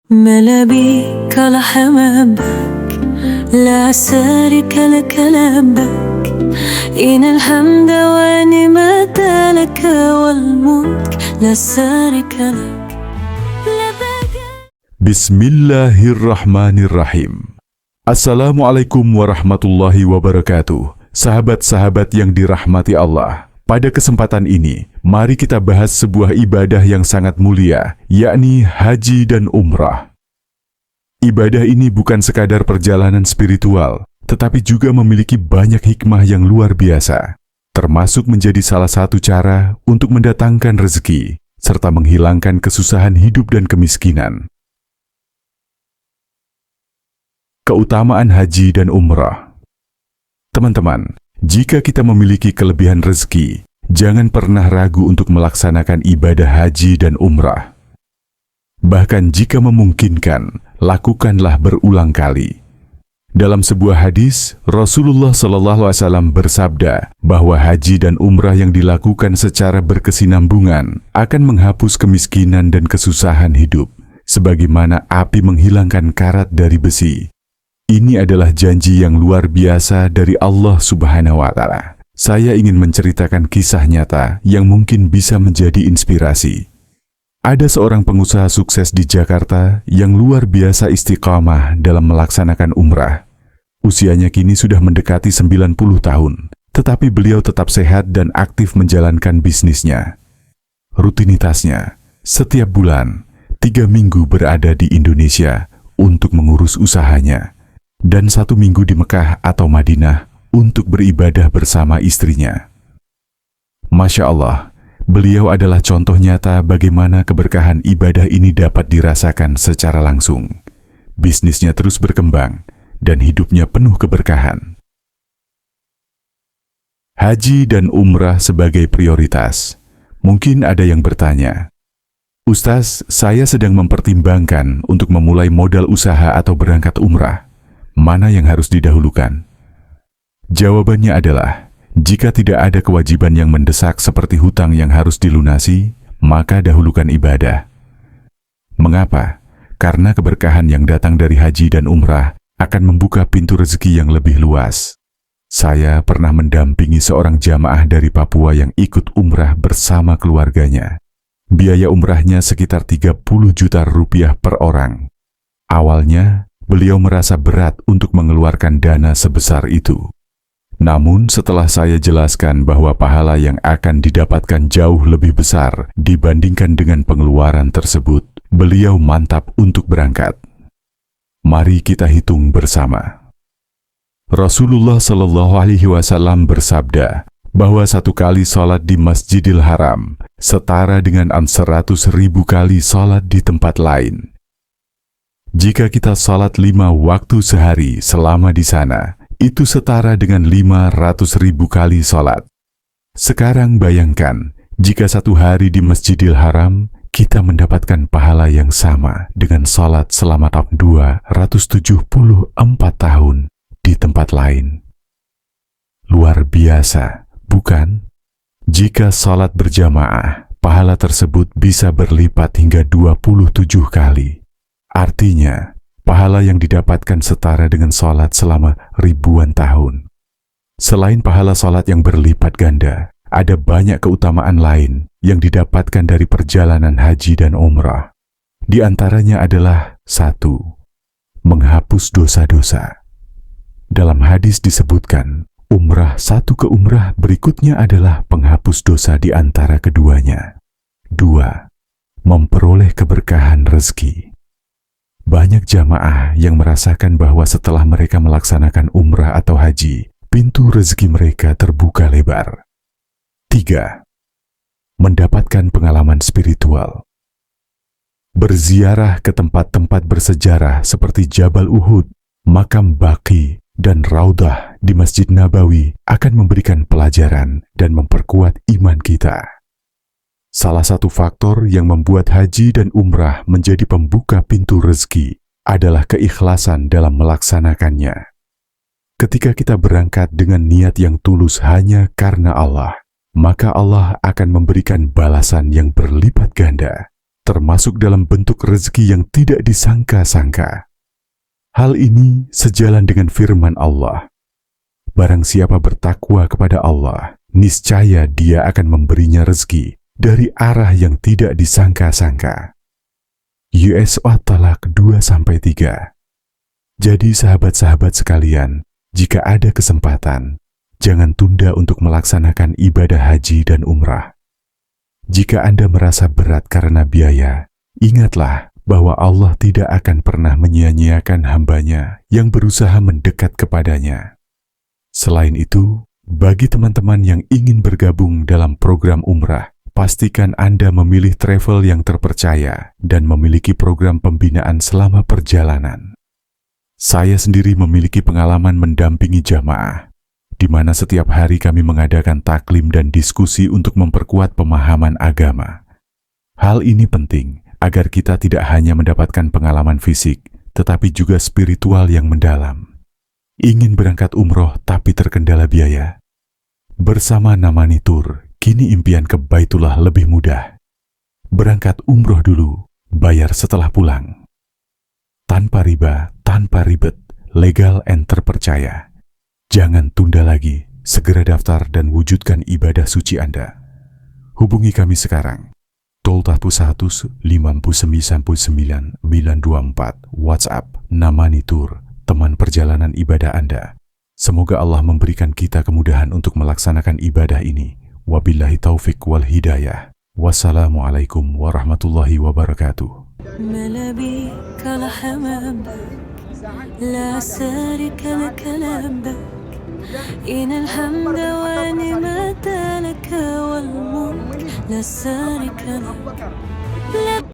ما بيك لحمامك لا شريك لك لبك إن الحمد والنعمة لك والملك لا شريك لك لبك. Bismillahirrahmanirrahim. Assalamualaikum warahmatullahi wabarakatuh. Sahabat-sahabat yang dirahmati Allah, pada kesempatan ini, mari kita bahas sebuah ibadah yang sangat mulia, yakni haji dan umrah. Ibadah ini bukan sekadar perjalanan spiritual, tetapi juga memiliki banyak hikmah yang luar biasa, termasuk menjadi salah satu cara untuk mendatangkan rezeki, serta menghilangkan kesusahan hidup dan kemiskinan. Keutamaan haji dan umrah. Teman-teman, jika kita memiliki kelebihan rezeki, jangan pernah ragu untuk melaksanakan ibadah haji dan umrah. Bahkan jika memungkinkan, lakukanlah berulang kali. Dalam sebuah hadis, Rasulullah SAW bersabda bahwa haji dan umrah yang dilakukan secara berkesinambungan akan menghapus kemiskinan dan kesusahan hidup, sebagaimana api menghilangkan karat dari besi. Ini adalah janji yang luar biasa dari Allah Subhanahu wa Ta'ala. Saya ingin menceritakan kisah nyata yang mungkin bisa menjadi inspirasi. Ada seorang pengusaha sukses di Jakarta yang luar biasa istiqamah dalam melaksanakan umrah. Usianya kini sudah mendekati 90 tahun, tetapi beliau tetap sehat dan aktif menjalankan bisnisnya. Rutinitasnya, setiap bulan, 3 minggu berada di Indonesia untuk mengurus usahanya, dan 1 minggu di Mekah atau Madinah untuk beribadah bersama istrinya. Masya Allah, beliau adalah contoh nyata bagaimana keberkahan ibadah ini dapat dirasakan secara langsung. Bisnisnya terus berkembang, dan hidupnya penuh keberkahan. Haji dan umrah sebagai prioritas. Mungkin ada yang bertanya, "Ustaz, saya sedang mempertimbangkan untuk memulai modal usaha atau berangkat umrah. Mana yang harus didahulukan?" Jawabannya adalah, jika tidak ada kewajiban yang mendesak seperti hutang yang harus dilunasi, maka dahulukan ibadah. Mengapa? Karena keberkahan yang datang dari haji dan umrah akan membuka pintu rezeki yang lebih luas. Saya pernah mendampingi seorang jamaah dari Papua yang ikut umrah bersama keluarganya. Biaya umrahnya sekitar 30 juta rupiah per orang. Awalnya, beliau merasa berat untuk mengeluarkan dana sebesar itu. Namun setelah saya jelaskan bahwa pahala yang akan didapatkan jauh lebih besar dibandingkan dengan pengeluaran tersebut, beliau mantap untuk berangkat. Mari kita hitung bersama. Rasulullah SAW bersabda bahwa 1 kali sholat di Masjidil Haram setara dengan 100.000 kali sholat di tempat lain. Jika kita sholat 5 waktu sehari selama di sana, itu setara dengan 500.000 kali sholat. Sekarang bayangkan, jika 1 hari di Masjidil Haram, kita mendapatkan pahala yang sama dengan sholat selama 274 tahun di tempat lain. Luar biasa, bukan? Jika sholat berjamaah, pahala tersebut bisa berlipat hingga 27 kali. Artinya, pahala yang didapatkan setara dengan sholat selama ribuan tahun. Selain pahala sholat yang berlipat ganda, ada banyak keutamaan lain yang didapatkan dari perjalanan haji dan umrah. Di antaranya adalah 1. Menghapus dosa-dosa. Dalam hadis disebutkan, umrah satu ke umrah berikutnya adalah penghapus dosa di antara keduanya. 2. Memperoleh keberkahan rezeki. Banyak jamaah yang merasakan bahwa setelah mereka melaksanakan umrah atau haji, pintu rezeki mereka terbuka lebar. 3. Mendapatkan pengalaman spiritual. Berziarah ke tempat-tempat bersejarah seperti Jabal Uhud, Makam Baqi, dan Raudah di Masjid Nabawi akan memberikan pelajaran dan memperkuat iman kita. Salah satu faktor yang membuat haji dan umrah menjadi pembuka pintu rezeki adalah keikhlasan dalam melaksanakannya. Ketika kita berangkat dengan niat yang tulus hanya karena Allah, maka Allah akan memberikan balasan yang berlipat ganda. termasuk dalam bentuk rezeki yang tidak disangka-sangka. Hal ini sejalan dengan firman Allah. Barang siapa bertakwa kepada Allah, niscaya Dia akan memberinya rezeki dari arah yang tidak disangka-sangka. US At-Talaq 2-3. Jadi sahabat-sahabat sekalian, jika ada kesempatan, jangan tunda untuk melaksanakan ibadah haji dan umrah. Jika Anda merasa berat karena biaya, ingatlah bahwa Allah tidak akan pernah menyia-nyiakan hamba-Nya yang berusaha mendekat kepadanya. Selain itu, bagi teman-teman yang ingin bergabung dalam program umrah, pastikan Anda memilih travel yang terpercaya dan memiliki program pembinaan selama perjalanan. Saya sendiri memiliki pengalaman mendampingi jamaah, di mana setiap hari kami mengadakan taklim dan diskusi untuk memperkuat pemahaman agama. Hal ini penting agar kita tidak hanya mendapatkan pengalaman fisik, tetapi juga spiritual yang mendalam. Ingin berangkat umroh tapi terkendala biaya? Bersama Namani Tour, kini impian ke Baitullah lebih mudah. Berangkat umroh dulu, bayar setelah pulang. Tanpa riba, tanpa ribet, legal and terpercaya. Jangan tunda lagi, segera daftar dan wujudkan ibadah suci Anda. Hubungi kami sekarang. Tol Tahpu 100 5999 924 WhatsApp Namani Tour, teman perjalanan ibadah Anda. Semoga Allah memberikan kita kemudahan untuk melaksanakan ibadah ini. Wabillahi taufik wal hidayah. Wassalamualaikum warahmatullahi wabarakatuh. ملابيك لحمامك لا شريك لك لبك إن الحمد والنعمة لك والملك لا شريك لك